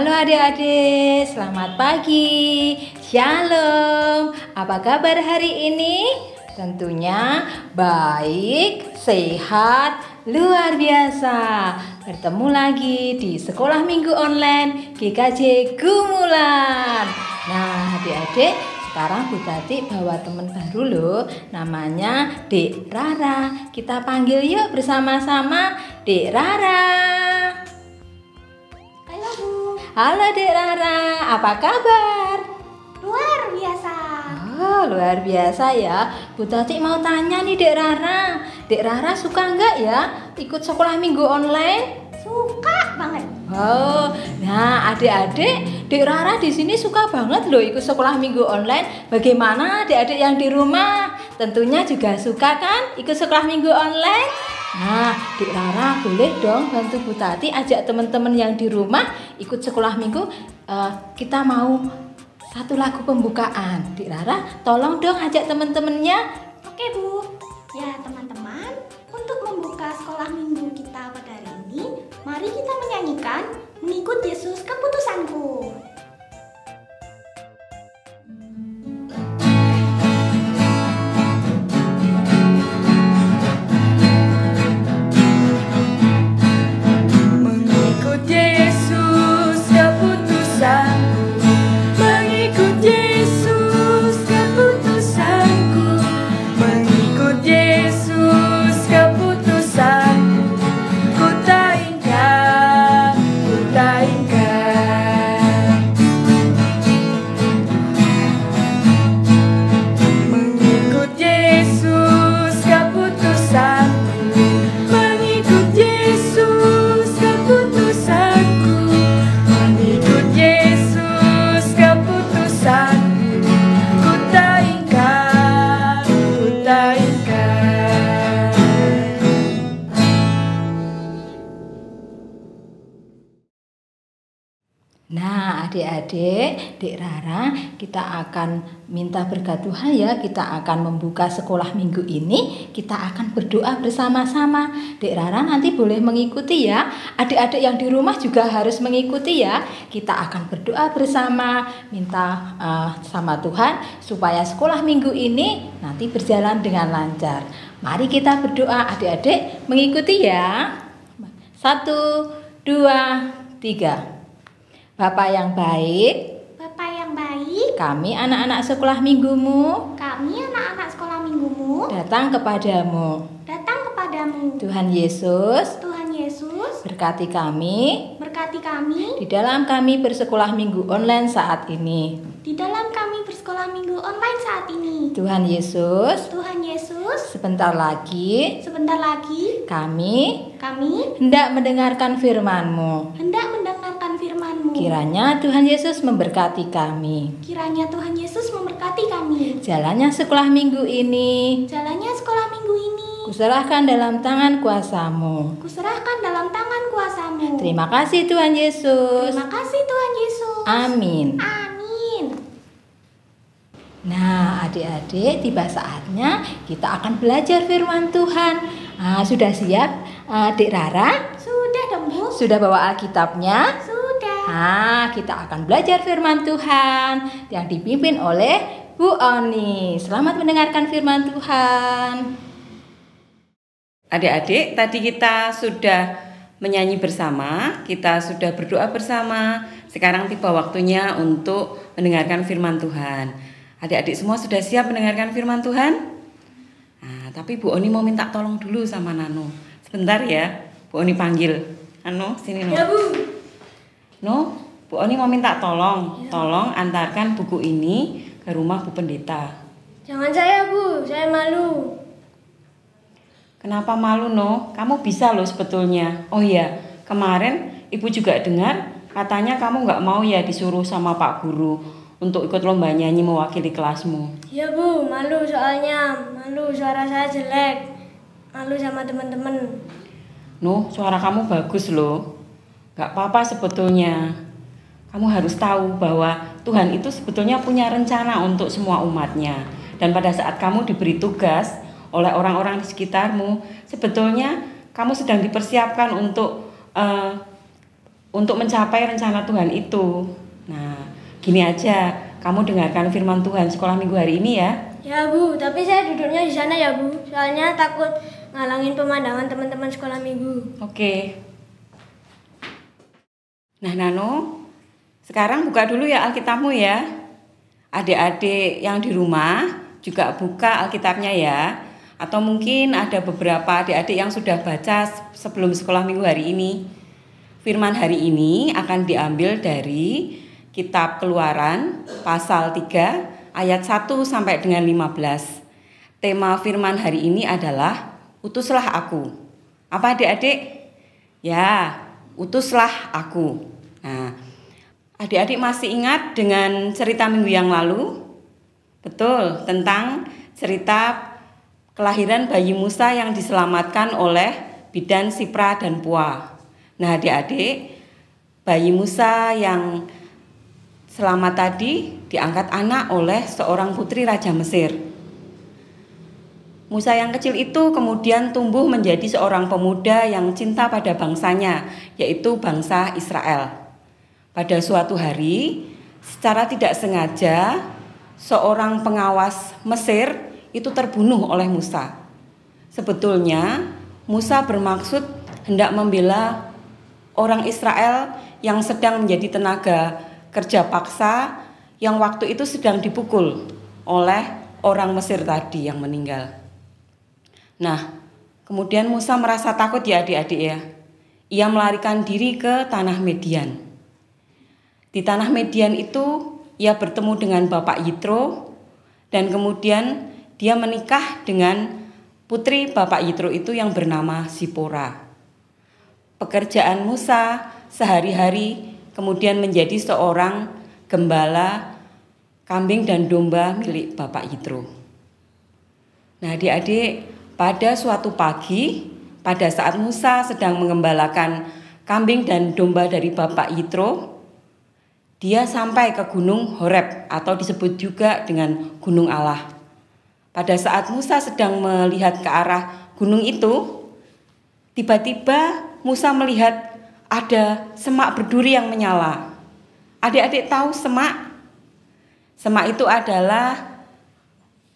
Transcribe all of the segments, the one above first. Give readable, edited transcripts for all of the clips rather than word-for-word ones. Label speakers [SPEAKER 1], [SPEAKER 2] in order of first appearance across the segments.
[SPEAKER 1] Halo adik-adik, selamat pagi. Shalom. Apa kabar hari ini? Tentunya baik, sehat, luar biasa. Bertemu lagi di Sekolah Minggu Online GKJ Gumulan. Nah, adik-adik, sekarang Bu Tati bawa teman baru loh, namanya Dek Rara. Kita panggil yuk bersama-sama, Dek Rara.
[SPEAKER 2] Halo Bu.
[SPEAKER 1] Halo Dek Rara, apa kabar?
[SPEAKER 2] Luar biasa.
[SPEAKER 1] Oh, luar biasa ya. Bu Tati mau tanya nih Dek Rara. Dek Rara suka nggak ya ikut sekolah minggu online?
[SPEAKER 2] Suka banget.
[SPEAKER 1] Oh, nah adik-adik, Dek Rara di sini suka banget loh ikut sekolah minggu online. Bagaimana adik-adik yang di rumah? Tentunya juga suka kan ikut sekolah minggu online? Nah, Dek Rara boleh dong bantu Bu Tati ajak teman-teman yang di rumah ikut sekolah minggu. Kita mau satu lagu pembukaan. Dek Rara, tolong dong ajak teman-temannya.
[SPEAKER 2] Oke Bu. Ya teman-teman, untuk membuka sekolah minggu kita pada hari ini, mari kita menyanyikan Mengikut Yesus Keputusanku.
[SPEAKER 1] Nah, adik-adik, Dek Rara, kita akan minta berkat Tuhan ya. Kita akan membuka sekolah minggu ini. Kita akan berdoa bersama-sama. Dek Rara nanti boleh mengikuti ya. Adik-adik yang di rumah juga harus mengikuti ya. Kita akan berdoa bersama, minta sama Tuhan supaya sekolah minggu ini nanti berjalan dengan lancar. Mari kita berdoa, adik-adik mengikuti ya. 1, 2, 3. Bapak yang baik,
[SPEAKER 2] Bapak yang baik,
[SPEAKER 1] kami anak-anak sekolah minggumu
[SPEAKER 2] kami anak-anak sekolah minggumu
[SPEAKER 1] datang kepadamu.
[SPEAKER 2] datang kepadamu.
[SPEAKER 1] Tuhan Yesus,
[SPEAKER 2] Tuhan Yesus,
[SPEAKER 1] berkati kami
[SPEAKER 2] berkati kami
[SPEAKER 1] di dalam kami bersekolah minggu online saat ini.
[SPEAKER 2] di dalam kami bersekolah minggu online saat ini.
[SPEAKER 1] Tuhan Yesus,
[SPEAKER 2] Tuhan Yesus,
[SPEAKER 1] sebentar lagi
[SPEAKER 2] sebentar lagi
[SPEAKER 1] kami
[SPEAKER 2] kami
[SPEAKER 1] hendak mendengarkan firman-Mu.
[SPEAKER 2] hendak mendengarkan firman-Mu.
[SPEAKER 1] Kiranya Tuhan Yesus memberkati kami.
[SPEAKER 2] Kiranya Tuhan Yesus memberkati kami.
[SPEAKER 1] Jalannya sekolah minggu ini
[SPEAKER 2] Jalannya sekolah minggu ini
[SPEAKER 1] kuserahkan dalam tangan kuasa-Mu.
[SPEAKER 2] kuserahkan dalam tangan kuasa-Mu.
[SPEAKER 1] Terima kasih Tuhan Yesus.
[SPEAKER 2] Terima kasih Tuhan Yesus.
[SPEAKER 1] Amin.
[SPEAKER 2] Amin.
[SPEAKER 1] Nah, adik-adik, tiba saatnya kita akan belajar firman Tuhan. Sudah siap, Dek Rara?
[SPEAKER 2] Sudah dong Bu.
[SPEAKER 1] Sudah bawa Alkitabnya?
[SPEAKER 2] Sudah.
[SPEAKER 1] Kita akan belajar firman Tuhan yang dipimpin oleh Bu Oni. Selamat mendengarkan firman Tuhan.
[SPEAKER 3] Adik-adik, tadi kita sudah menyanyi bersama, kita sudah berdoa bersama. Sekarang tiba waktunya untuk mendengarkan firman Tuhan. Adik-adik semua sudah siap mendengarkan firman Tuhan? Tapi Bu Oni mau minta tolong dulu sama Nano. Sebentar ya, Bu Oni panggil. Nano, sini Nano.
[SPEAKER 2] Ya Bu.
[SPEAKER 3] No, Bu Oni mau minta tolong. Tolong antarkan buku ini ke rumah Bu Pendeta.
[SPEAKER 2] Jangan saya Bu, saya malu.
[SPEAKER 3] Kenapa malu, No? Kamu bisa loh sebetulnya. Oh iya, kemarin Ibu juga dengar katanya kamu nggak mau ya disuruh sama Pak Guru untuk ikut lomba nyanyi mewakili kelasmu.
[SPEAKER 2] Ya Bu, malu soalnya. Malu suara saya jelek. Malu sama teman-teman.
[SPEAKER 3] No, suara kamu bagus loh. Nggak apa-apa sebetulnya. Kamu harus tahu bahwa Tuhan itu sebetulnya punya rencana untuk semua umatnya. Dan pada saat kamu diberi tugas oleh orang-orang di sekitarmu, sebetulnya kamu sedang dipersiapkan untuk untuk mencapai rencana Tuhan itu. Nah, gini aja, kamu dengarkan firman Tuhan sekolah minggu hari ini ya.
[SPEAKER 4] Ya Bu, tapi saya duduknya di sana ya Bu. Soalnya takut ngalangin pemandangan teman-teman sekolah minggu.
[SPEAKER 3] Oke. Nah, Nano, sekarang buka dulu ya Alkitabmu ya. Adik-adik yang di rumah juga buka Alkitabnya ya. Atau mungkin ada beberapa adik-adik yang sudah baca sebelum sekolah minggu hari ini. Firman hari ini akan diambil dari Kitab Keluaran pasal 3 ayat 1 sampai dengan 15. Tema firman hari ini adalah utuslah aku. Apa adik-adik? Ya, utuslah aku. Nah, adik-adik masih ingat dengan cerita minggu yang lalu? Betul, tentang cerita kelahiran bayi Musa yang diselamatkan oleh bidan Sipra dan Pua. Nah, adik-adik, bayi Musa yang selamat tadi diangkat anak oleh seorang putri Raja Mesir. Musa yang kecil itu kemudian tumbuh menjadi seorang pemuda yang cinta pada bangsanya, yaitu bangsa Israel. Pada suatu hari, secara tidak sengaja, seorang pengawas Mesir itu terbunuh oleh Musa. Sebetulnya, Musa bermaksud hendak membela orang Israel yang sedang menjadi tenaga kerja paksa yang waktu itu sedang dipukul oleh orang Mesir tadi yang meninggal. Nah, kemudian Musa merasa takut ya adik-adik ya. Ia melarikan diri ke tanah Median. Di tanah Median itu ia bertemu dengan Bapak Yitro dan kemudian dia menikah dengan putri Bapak Yitro itu yang bernama Zipora. Pekerjaan Musa sehari-hari kemudian menjadi seorang gembala kambing dan domba milik Bapak Yitro. Nah, adik-adik, pada suatu pagi, pada saat Musa sedang mengembalakan kambing dan domba dari Bapak Yitro, dia sampai ke Gunung Horeb atau disebut juga dengan Gunung Allah. Pada saat Musa sedang melihat ke arah gunung itu, tiba-tiba Musa melihat ada semak berduri yang menyala. Adik-adik tahu semak? Semak itu adalah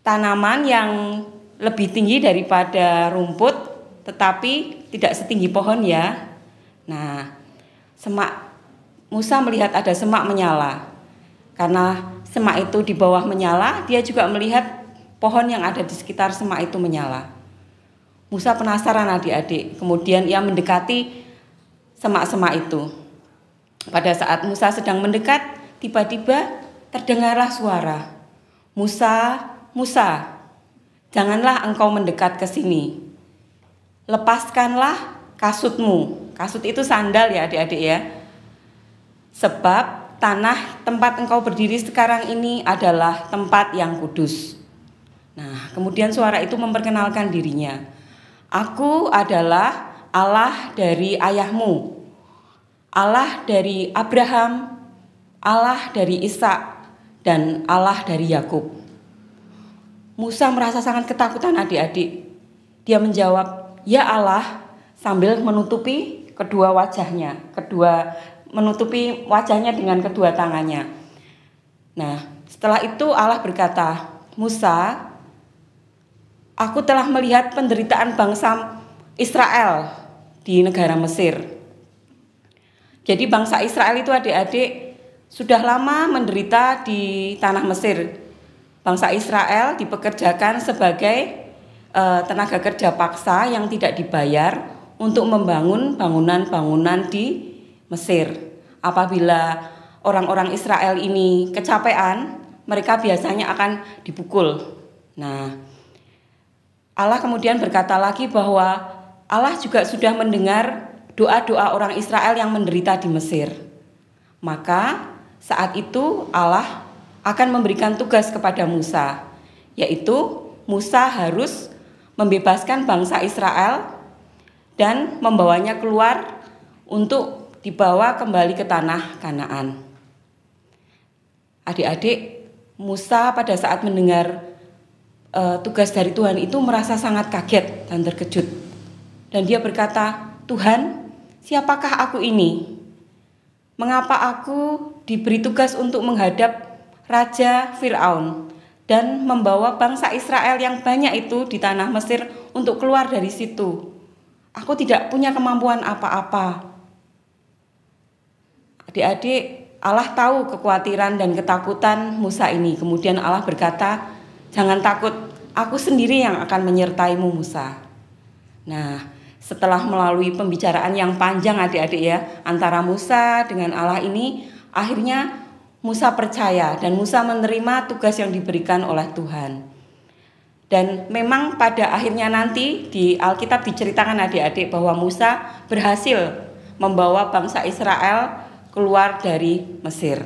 [SPEAKER 3] tanaman yang lebih tinggi daripada rumput, tetapi tidak setinggi pohon ya. Nah, Musa melihat ada semak menyala. Karena semak itu di bawah menyala, dia juga melihat pohon yang ada di sekitar semak itu menyala. Musa penasaran adik-adik, kemudian ia mendekati semak-semak itu. Pada saat Musa sedang mendekat, tiba-tiba terdengarlah suara, "Musa, Musa, janganlah engkau mendekat ke sini. Lepaskanlah kasutmu." Kasut itu sandal ya adik-adik ya. Sebab tanah tempat engkau berdiri sekarang ini adalah tempat yang kudus. Nah, kemudian suara itu memperkenalkan dirinya. "Aku adalah Allah dari ayahmu, Allah dari Abraham, Allah dari Ishak, dan Allah dari Yakub." Musa merasa sangat ketakutan adik-adik. Dia menjawab, "Ya Allah," sambil menutupi menutupi wajahnya dengan kedua tangannya. Nah, setelah itu Allah berkata, "Musa, aku telah melihat penderitaan bangsa Israel di negara Mesir." Jadi bangsa Israel itu adik-adik sudah lama menderita di tanah Mesir. Bangsa Israel dipekerjakan sebagai tenaga kerja paksa yang tidak dibayar untuk membangun bangunan-bangunan di Mesir. Apabila orang-orang Israel ini kecapean, mereka biasanya akan dipukul. Nah, Allah kemudian berkata lagi bahwa Allah juga sudah mendengar doa-doa orang Israel yang menderita di Mesir. Maka saat itu Allah akan memberikan tugas kepada Musa, yaitu Musa harus membebaskan bangsa Israel dan membawanya keluar untuk dibawa kembali ke tanah Kanaan. Adik-adik, Musa pada saat mendengar tugas dari Tuhan itu merasa sangat kaget dan terkejut. Dan dia berkata, "Tuhan, siapakah aku ini?" mengapa aku diberi tugas untuk menghadap Raja Fir'aun dan membawa bangsa Israel yang banyak itu di tanah Mesir untuk keluar dari situ. Aku tidak punya kemampuan apa-apa. Adik-adik, Allah tahu kekhawatiran dan ketakutan Musa ini. Kemudian Allah berkata, jangan takut, aku sendiri yang akan menyertaimu Musa. Nah, setelah melalui pembicaraan yang panjang adik-adik ya, antara Musa dengan Allah ini, akhirnya Musa percaya dan Musa menerima tugas yang diberikan oleh Tuhan. Dan memang pada akhirnya nanti di Alkitab diceritakan adik-adik bahwa Musa berhasil membawa bangsa Israel keluar dari Mesir.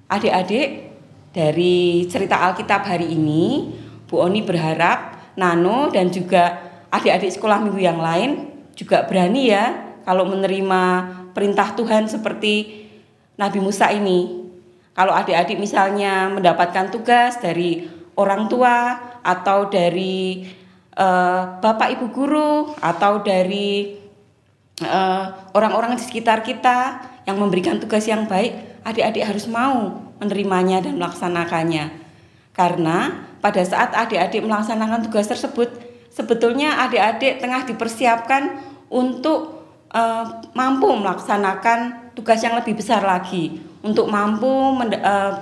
[SPEAKER 3] Adik-adik, dari cerita Alkitab hari ini, Bu Oni berharap Nano dan juga adik-adik sekolah minggu yang lain juga berani ya kalau menerima perintah Tuhan seperti Nabi Musa ini. Kalau adik-adik misalnya mendapatkan tugas dari orang tua atau dari bapak ibu guru atau dari orang-orang di sekitar kita yang memberikan tugas yang baik, adik-adik harus mau menerimanya dan melaksanakannya. Karena pada saat adik-adik melaksanakan tugas tersebut, sebetulnya adik-adik tengah dipersiapkan untuk mampu melaksanakan tugas yang lebih besar lagi, untuk mampu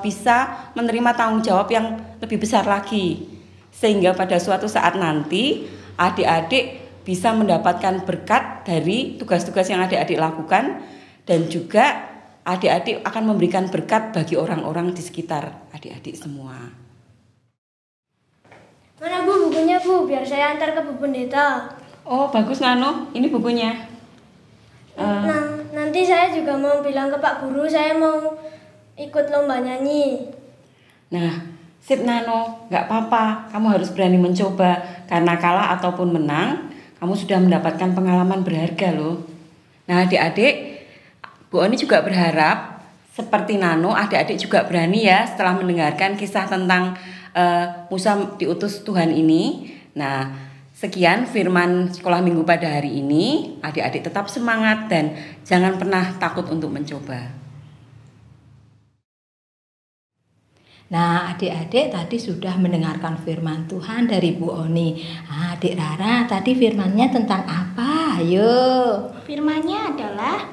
[SPEAKER 3] bisa menerima tanggung jawab yang lebih besar lagi, sehingga pada suatu saat nanti adik-adik bisa mendapatkan berkat dari tugas-tugas yang adik-adik lakukan, dan juga adik-adik akan memberikan berkat bagi orang-orang di sekitar adik-adik semua.
[SPEAKER 4] Mana Bu bukunya Bu, biar saya antar ke Bu Pendeta.
[SPEAKER 3] Oh bagus Nano, ini bukunya.
[SPEAKER 4] Nah, nanti saya juga mau bilang ke Pak Guru saya mau ikut lomba nyanyi.
[SPEAKER 3] Nah, sip Nano, nggak apa-apa, kamu harus berani mencoba. Karena kalah ataupun menang, kamu sudah mendapatkan pengalaman berharga loh. Nah adik-adik, Bu Oni juga berharap seperti Nano, adik-adik juga berani ya setelah mendengarkan kisah tentang Musa diutus Tuhan ini. Nah, sekian firman sekolah minggu pada hari ini. Adik-adik tetap semangat dan jangan pernah takut untuk mencoba.
[SPEAKER 1] Nah, adik-adik tadi sudah mendengarkan firman Tuhan dari Bu Oni. Adik Rara, tadi firmannya tentang apa? Ayo.
[SPEAKER 2] Firmannya adalah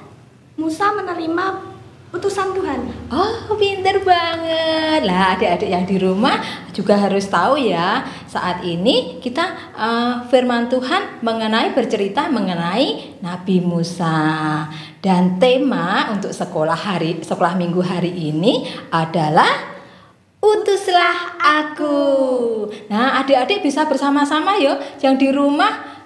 [SPEAKER 2] Musa menerima utusan Tuhan.
[SPEAKER 1] Oh, pinter banget. Lah, adik-adik yang di rumah juga harus tahu ya. Saat ini kita firman Tuhan bercerita mengenai Nabi Musa. Dan tema untuk sekolah minggu hari ini adalah utuslah aku. Nah, adik-adik bisa bersama-sama yo yang di rumah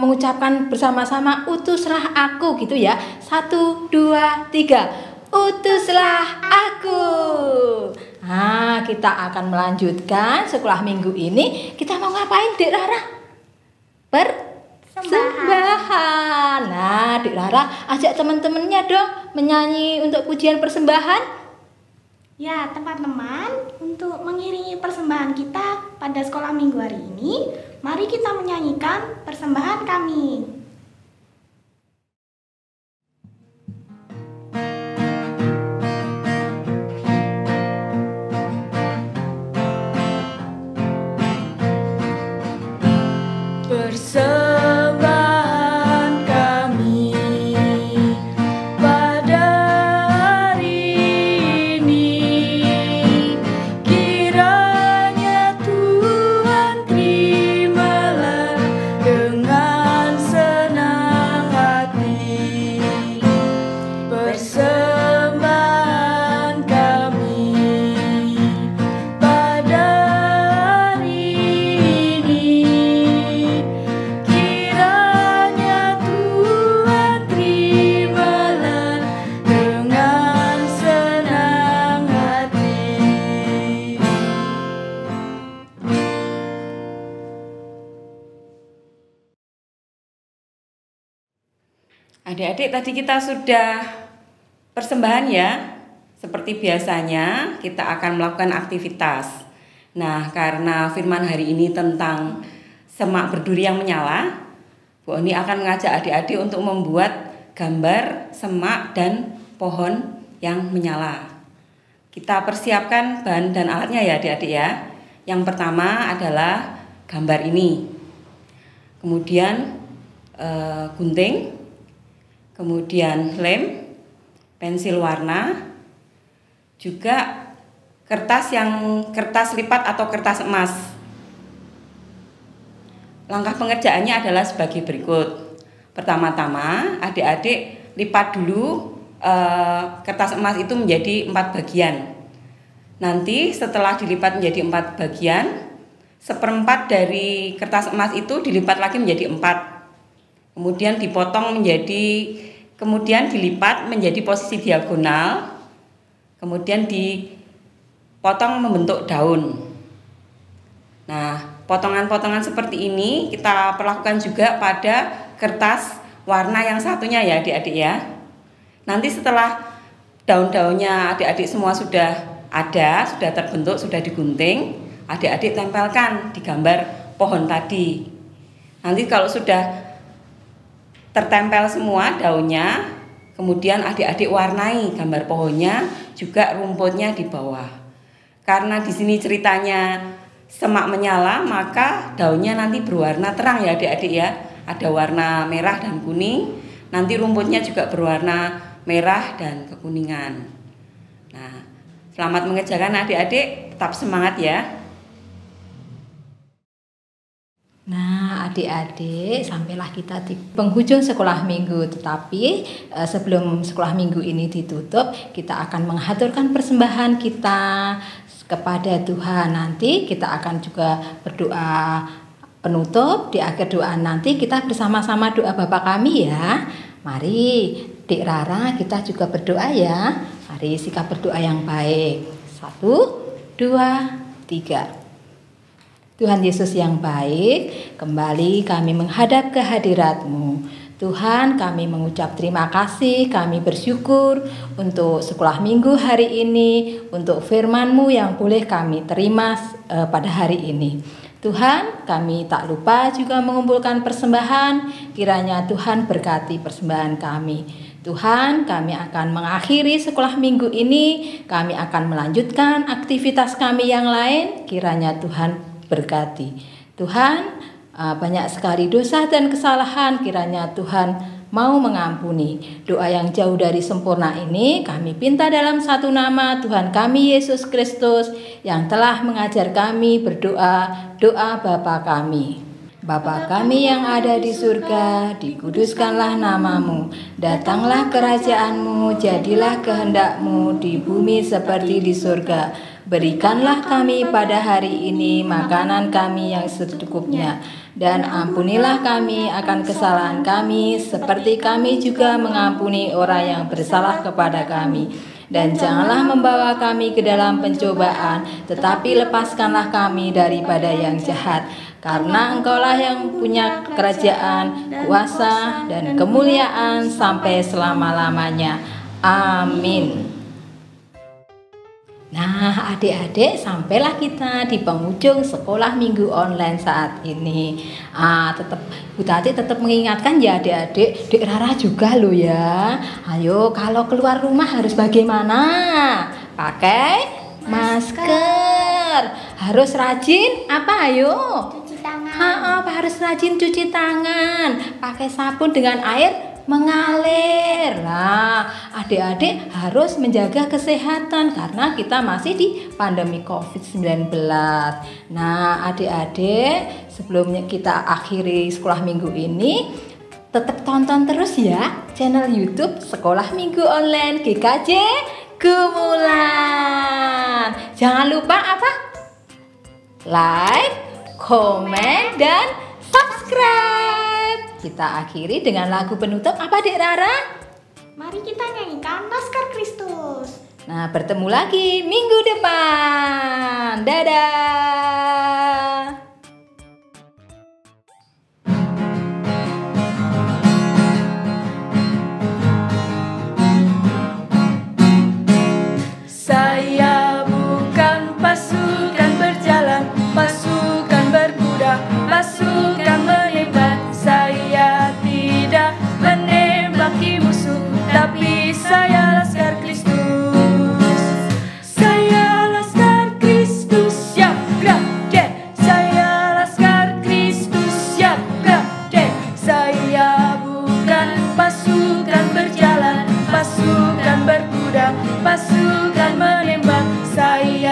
[SPEAKER 1] mengucapkan bersama-sama utuslah aku gitu ya. 1, 2, 3. Utuslah aku. Nah, kita akan melanjutkan sekolah minggu ini. Kita mau ngapain, Dek Rara? Persembahan. Nah, Dek Rara ajak teman-temannya dong menyanyi untuk pujian persembahan.
[SPEAKER 2] Ya, teman-teman, untuk mengiringi persembahan kita pada sekolah minggu hari ini, mari kita menyanyikan persembahan kami.
[SPEAKER 3] Adik-adik, tadi kita sudah persembahan ya. Seperti biasanya kita akan melakukan aktivitas. Nah, karena firman hari ini tentang semak berduri yang menyala, Bu Oni akan mengajak adik-adik untuk membuat gambar semak dan pohon yang menyala. Kita persiapkan bahan dan alatnya ya adik-adik ya. Yang pertama adalah gambar ini. Kemudian gunting, kemudian lem, pensil warna, juga kertas lipat atau kertas emas. Langkah pengerjaannya adalah sebagai berikut. Pertama-tama adik-adik lipat dulu kertas emas itu menjadi 4 bagian. Nanti setelah dilipat menjadi 4 bagian, 1/4 dari kertas emas itu dilipat lagi menjadi 4. Kemudian kemudian dilipat menjadi posisi diagonal, kemudian dipotong membentuk daun. Nah, potongan-potongan seperti ini kita perlakukan juga pada kertas warna yang satunya ya adik-adik ya. Nanti setelah daun-daunnya adik-adik semua sudah ada, sudah terbentuk, sudah digunting, adik-adik tempelkan di gambar pohon tadi. Nanti kalau sudah tertempel semua daunnya, kemudian adik-adik warnai gambar pohonnya, juga rumputnya di bawah. Karena di sini ceritanya semak menyala, maka daunnya nanti berwarna terang ya adik-adik ya. Ada warna merah dan kuning, nanti rumputnya juga berwarna merah dan kekuningan. Nah, selamat mengerjakan adik-adik, tetap semangat ya.
[SPEAKER 1] Nah, adik-adik, sampailah kita di penghujung sekolah minggu. Tetapi sebelum sekolah minggu ini ditutup, kita akan menghaturkan persembahan kita kepada Tuhan. Nanti kita akan juga berdoa penutup. Di akhir doa nanti kita bersama-sama doa Bapa kami ya. Mari Dik Rara, kita juga berdoa ya. Mari sikap berdoa yang baik. 1, 2, 3. Tuhan Yesus yang baik, kembali kami menghadap ke hadirat-Mu. Tuhan, kami mengucap terima kasih, kami bersyukur untuk sekolah minggu hari ini, untuk firman-Mu yang boleh kami terima pada hari ini. Tuhan, kami tak lupa juga mengumpulkan persembahan, kiranya Tuhan berkati persembahan kami. Tuhan, kami akan mengakhiri sekolah minggu ini, kami akan melanjutkan aktivitas kami yang lain, kiranya Tuhan berkati. Tuhan, banyak sekali dosa dan kesalahan, kiranya Tuhan mau mengampuni. Doa yang jauh dari sempurna ini kami pinta dalam satu nama Tuhan kami Yesus Kristus yang telah mengajar kami berdoa, doa Bapa kami. Bapa kami yang ada di surga, dikuduskanlah namamu, datanglah kerajaan-Mu, jadilah kehendak-Mu di bumi seperti di surga. Berikanlah kami pada hari ini makanan kami yang secukupnya, dan ampunilah kami akan kesalahan kami, seperti kami juga mengampuni orang yang bersalah kepada kami. Dan janganlah membawa kami ke dalam pencobaan, tetapi lepaskanlah kami daripada yang jahat. Karena Engkaulah yang punya kerajaan, kuasa, dan kemuliaan sampai selama-lamanya. Amin. Nah, adik-adik, sampailah kita di penghujung sekolah minggu online saat ini. Tetap Bu Tati tetap mengingatkan ya adik-adik, Dik Rara juga loh ya. Ayo, kalau keluar rumah harus bagaimana? Pakai masker. Harus rajin apa ayo?
[SPEAKER 2] Cuci tangan.
[SPEAKER 1] Harus rajin cuci tangan. Pakai sabun dengan air mengalir. Nah, adik-adik harus menjaga kesehatan karena kita masih di pandemi COVID-19. Nah, adik-adik, sebelumnya kita akhiri sekolah minggu ini, tetap tonton terus ya channel YouTube Sekolah Minggu Online GKJ Gumulan. Jangan lupa apa? Like, komen, dan subscribe. Kita akhiri dengan lagu penutup apa Dik Rara?
[SPEAKER 2] Mari kita nyanyikan Laskar Kristus.
[SPEAKER 1] Nah, bertemu lagi minggu depan. Dadah.
[SPEAKER 5] Saya bukan pasukan berjalan, pasukan berkuda, pasukan menembak. Saya tidak menembaki musuh, tapi saya pasukan menembak. Saya